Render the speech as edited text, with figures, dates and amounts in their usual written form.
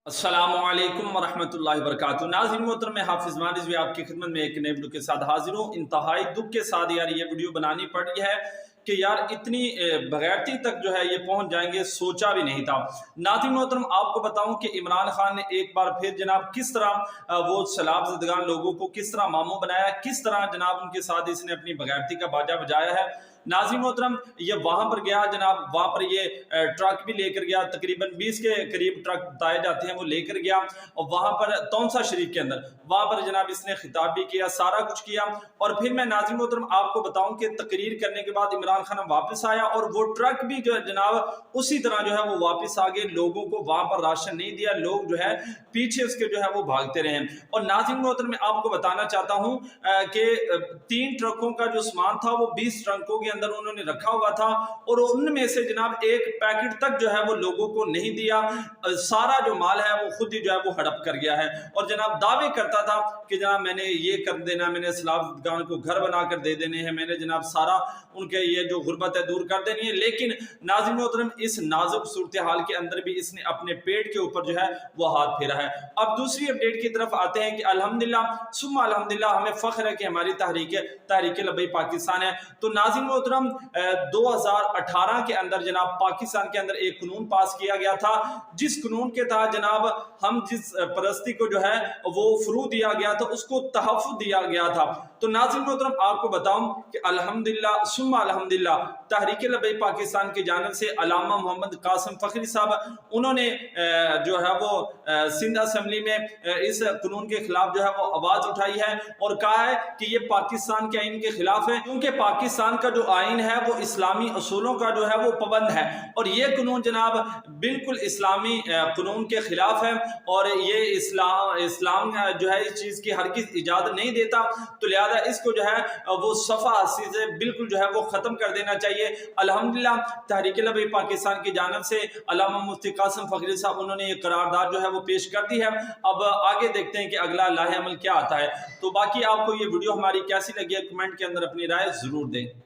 अस्सलामुअलैकुम वरहमतुल्लाहि वबरकातुहू। नाज़रीन मोहतरम, मैं हाफिज़ मान रिज़वी आपकी खिदमत में एक नए वीडियो के साथ हाजिर हूँ। इंतहाई दुख के साथ यार ये वीडियो बनानी पड़ी है कि यार इतनी बग़ैरती तक जो है ये पहुँच जाएंगे, सोचा भी नहीं था। नाज़रीन मोहतरम, आपको बताऊँ कि इमरान खान ने एक बार फिर जनाब किस तरह वो सैलाब ज़दगान लोगों को किस तरह मामू बनाया, किस तरह जनाब उनके साथ इसने अपनी बग़ैरती का बाजा बजाया है। नाज़रीन मोहतरम, ये वहाँ पर गया जनाब, वहाँ पर ये ट्रक भी लेकर गया, तकरीबन 20 के करीब ट्रक बताए जाते हैं, वो लेकर गया और वहाँ पर तौंसा शरीफ के अंदर वहाँ पर जनाब इसने खिताब भी किया, सारा कुछ किया। और फिर मैं नाज़रीन मोहतरम आपको बताऊं कि तकरीर करने के बाद इमरान खान वापस आया और वो ट्रक भी जो है जनाब उसी तरह जो है वो वापस आ गए, लोगों को वहाँ पर राशन नहीं दिया, लोग जो है पीछे उसके जो है वो भागते रहे। और नाज़रीन मोहतरम, मैं आपको बताना चाहता हूँ कि 3 ट्रकों का जो सामान था वो 20 ट्रकों के अंदर उन्होंने रखा हुआ था और उनमें से जनाब एक पैकेट तक जो है वो लोगों को नहीं दिया। सारा जो माल है वो खुद ही जो है वो हड़प कर गया है और जनाब दावे करता था कि जनाब मैंने ये कर देना, मैंने सैलाब को घर बनाकर दे देने हैं, मैंने जनाब सारा उनके ये जो गुर्बत है दूर कर देनी है। लेकिन नाज़रीन मोहतरम, इस नाजुक सूरत हाल के अंदर भी इसने अपने पेट के ऊपर जो है वो हाथ फेरा है। अब दूसरी अपडेट की तरफ आते हैं कि अल्हम्दुलिल्लाह सुम्मा अल्हम्दुलिल्लाह, हमें फख्र है कि हमारी तहरीक लब्बैक पाकिस्तान है। तो नाज़रीन मोहतरम, 2018 के अंदर जनाब पाकिस्तान के अंदर एक कानून पास किया गया था, जिस कानून के तहत जनाब हम जिस परस्ती को जो है वो फरू दिया गया था, उसको तहफ़्फ़ुज़ दिया गया था। तो नाज़रीन मोहतरम, आपको बताऊं कि अल्हम्दुलिल्लाह सुम्मा अल्हम्दुलिल्लाह तहरीक लब्बैक पाकिस्तान की जानिब से अल्लामा मोहम्मद कासिम फ़खरी साहब, उन्होंने जो है वो सिंध असेंबली में इस कानून के खिलाफ जो है वो आवाज़ उठाई है और कहा है कि ये पाकिस्तान के आइन के खिलाफ है, क्योंकि पाकिस्तान का जो आइन है वो इस्लामी असूलों का जो है वो पाबंद है और ये कानून जनाब बिल्कुल इस्लामी कानून के खिलाफ है और ये इस्लाम जो है इस चीज़ की हरगिज़ इजाज़त नहीं देता। तो लिहाजा इसको जो है वो सफ़ा हस्ती से बिल्कुल जो है वो ख़त्म कर देना चाहिए। अल्हम्दुलिल्लाह तहरीक लब्बैक पाकिस्तान की जानिब से अल्लामा मुफ्ती कासिम फ़खरी साहब, उन्होंने ये करारदाद जो है वो पेश कर दी है। अब आगे देखते हैं कि अगला लाहे अमल क्या आता है। तो बाकी आपको ये वीडियो हमारी कैसी लगी है, कमेंट के अंदर अपनी राय ज़रूर दें।